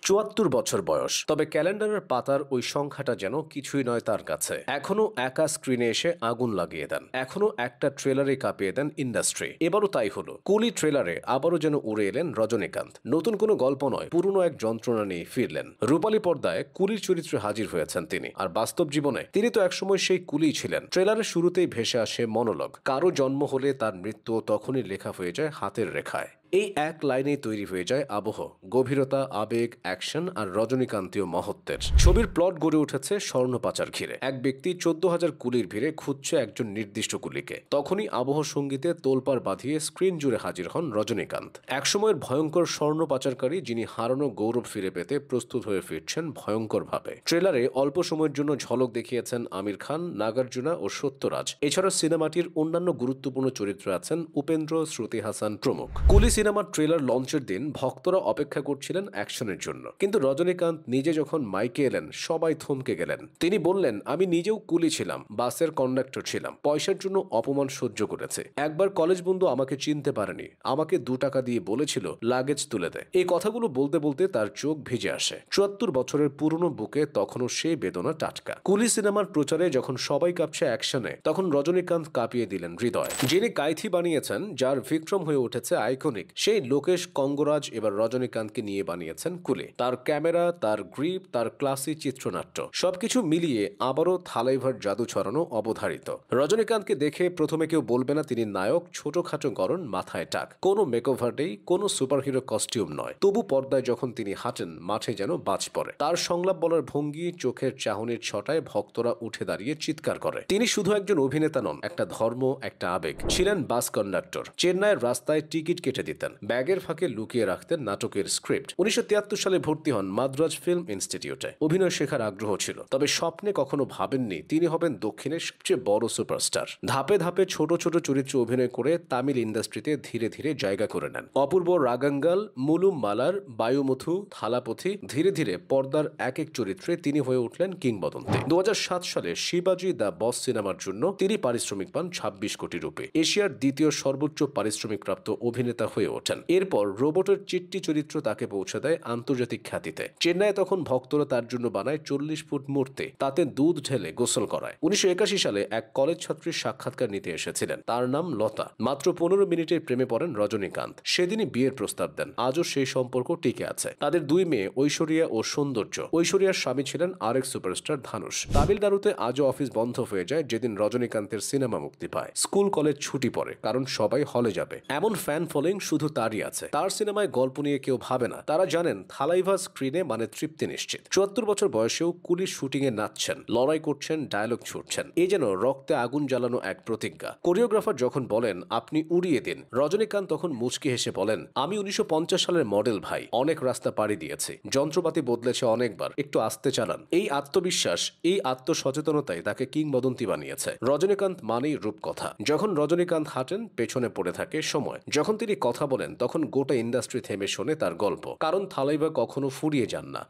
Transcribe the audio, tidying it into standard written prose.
৭৪ বছর বয়স, তবে ক্যালেন্ডারের পাতার ওই সংখ্যাটা যেন কিছুই নয় তার কাছে। এখনো একা স্ক্রিনে এসে আগুন লাগিয়ে দেন, এখনো একটা ট্রেলারে কাঁপিয়ে দেন ইন্ডাস্ট্রি। এবারও তাই হলো, কুলি ট্রেলারে আবারও যেন উড়ে এলেন রজনীকান্ত। নতুন কোনো গল্প নয়, পুরনো এক যন্ত্রণা নিয়ে ফিরলেন। রূপালী পর্দায় কুলির চরিত্রে হাজির হয়েছেন তিনি, আর বাস্তব জীবনে তিনি তো একসময় সেই কুলিই ছিলেন। ট্রেলারের শুরুতেই ভেসে আসে মনোলগ, কারো জন্ম হলে তার মৃত্যু তখনই লেখা হয়ে যায় হাতের রেখায়। এই এক লাইনেই তৈরি হয়ে যায় আবহ, গভীরতা, আবেগ, অ্যাকশন আর রজনীকান্তীয় মহত্বের। ছবির প্লট গড়ে উঠেছে স্বর্ণ পাচার ঘিরে। এক ব্যক্তি ১৪,০০০ কুলির ভিড়ে খুঁজছে একজন নির্দিষ্ট কুলিকে। তখনই আবহ সঙ্গীতে তোলপাড় বাঁধিয়ে স্ক্রিন জুড়ে হাজির হন রজনীকান্ত, একসময়ের ভয়ঙ্কর স্বর্ণ পাচারকারী, যিনি হারানো গৌরব ফিরে পেতে প্রস্তুত হয়ে ফিরছেন ভয়ঙ্করভাবে। ট্রেলারে অল্প সময়ের জন্য ঝলক দেখিয়েছেন আমির খান, নাগার্জুনা ও সত্যরাজ। এছাড়া সিনেমাটির অন্যান্য গুরুত্বপূর্ণ চরিত্র আছেন উপেন্দ্র, শ্রুতি হাসান প্রমুখ। কুলি সিনেমার ট্রেলার লঞ্চের দিন ভক্তরা অপেক্ষা করছিলেন অ্যাকশনের জন্য, কিন্তু রজনীকান্ত নিজে যখন মাইকে এলেন সবাই থমকে গেলেন। তিনি বললেন, আমি নিজেও কুলি ছিলাম, বাসের কন্ডাক্টর ছিলাম, পয়সার জন্য অপমান সহ্য করেছে। একবার কলেজ বন্ধু আমাকে চিনতে পারেনি, আমাকে ২ টাকা দিয়ে বলেছিল লাগেজ তুলে দে। এই কথাগুলো বলতে বলতে তার চোখ ভিজে আসে। ৭৪ বছরের পুরনো বুকে তখনও সেই বেদনা টাটকা। কুলি সিনেমার প্রচারে যখন সবাই কাঁপছে অ্যাকশনে, তখন রজনীকান্ত কাঁপিয়ে দিলেন হৃদয়। যিনি কাইথি বানিয়েছেন, যার বিক্রম হয়ে উঠেছে আইকনিক, সেই লোকেশ কঙ্গরাজ এবার রজনীকান্তকে নিয়ে বানিয়েছেন কুলি। তার ক্যামেরা, তার গ্রিপ, তার ক্লাসি চিত্রনাট্য, সবকিছু মিলিয়ে আবারও থালাইভার জাদু ছড়ানো অবধারিত। রজনীকান্তকে দেখে প্রথমে কেউ বলবে না তিনি নায়ক, ছোটখাটো গড়ন, মাথায় টাক, কোনো মেকওভার নেই, কোনো সুপারহিরো কস্টিউম নয়। তবু পর্দায় যখন তিনি হাঁটেন, মাঠে যেন বাজ পড়ে। তার সংলাপ বলার ভঙ্গি, চোখের চাহনির ছটায় ভক্তরা উঠে দাঁড়িয়ে চিৎকার করে। তিনি শুধু একজন অভিনেতা নন, একটা ধর্ম, একটা আবেগ। ছিলেন বাস কন্ডাক্টর, চেন্নাইয়ের রাস্তায় টিকিট কেটে দিতেন, ব্যাগের ফাঁকে লুকিয়ে রাখতেন নাটকের স্ক্রিপ্ট। ১৯৭৩ সালে ভর্তি হন মাদ্রাজ ফিল্ম ইনস্টিটিউটে। অভিনয় শেখার আগ্রহ ছিল, তবে স্বপ্নে কখনো ভাবেননি তিনি হবেন দক্ষিণের সবচেয়ে বড় সুপারস্টার। ধাপে ধাপে ছোট ছোট চরিত্রে অভিনয় করে তামিল ইন্ডাস্ট্রিতে ধীরে ধীরে জায়গা করে নেন। অপূর্ব, রাগাঙ্গাল, মুলুম মালার, বায়ুমথু, থালাপথি, ধীরে ধীরে পর্দার এক এক চরিত্রে তিনি হয়ে উঠলেন কিংবদন্তি। ২০০৭ সালে শিবাজি দ্য বস সিনেমার জন্য তিনি পারিশ্রমিক পান ২৬ কোটি রুপি। এশিয়ার দ্বিতীয় সর্বোচ্চ পারিশ্রমিক প্রাপ্ত অভিনেতা হয়ে ওঠেন। এরপর রোবটের চিট্টি চরিত্র তাকে পৌঁছে দেয় আন্তর্জাতিক খ্যাতিতে। চেন্নাইয়ে তখন ভক্তরা তার জন্য বানায় ৪০ ফুট মূর্তি, তাতে দুধ ঢেলে গোসল করায়। ১৯৮১ সালে এক কলেজ ছাত্রীর সাক্ষাৎকার নিতে এসেছিলেন, তার নাম লতা। মাত্র ১৫ মিনিটের প্রেমে পড়েন রজনীকান্ত। সেদিনই বিয়ের প্রস্তাব দেন। আজও সেই সম্পর্ক টিকে আছে। তাদের ২ মেয়ে, ঐশ্বরিয়া ও সৌন্দর্য। ঐশ্বরিয়ার স্বামী ছিলেন আরেক সুপারস্টার ধানুষ। তামিলনাড়ুতে আজও অফিস বন্ধ হয়ে যায় যেদিন রজনীকান্তের সিনেমা মুক্তি পায়। স্কুল কলেজ ছুটি পড়ে, কারণ সবাই হলে যাবে। এমন ফ্যান ফলোইং শুধু তারই আছে। তার সিনেমায় গল্প নিয়ে কেউ ভাবে না, তারা জানেন থালাইভা স্ক্রিনে মানে তৃপ্তি নিশ্চিত। ৭৪ বছর বয়সেও কুলির শুটিং এ নাচছেন, লড়াই করছেন, ডায়লগ ছুটছেন। এই যেন রক্তে আগুন জ্বালানো এক প্রতিজ্ঞা। কোরিওগ্রাফার যখন বলেন আপনি উড়িয়ে দিন, রজনীকান্ত তখন মুচকি হেসে বলেন, আমি ১৯৫০ সালের মডেল ভাই, অনেক রাস্তা পাড়ি দিয়েছি, যন্ত্রপাতি বদলেছে অনেকবার, একটু আস্তে চালান। এই আত্মবিশ্বাস, এই আত্মসচেতনতাই তাকে কিংবদন্তি বানিয়েছে। রজনীকান্ত মানেই রূপকথা। যখন রজনীকান্ত হাঁটেন, পেছনে পড়ে থাকে সময়। যখন তিনি কথা বলেন, তখন গোটা ইন্ডাস্ট্রি থেমে শোনে তার গল্প, কারণ থালাইভা কখনো ফুরিয়ে যান না।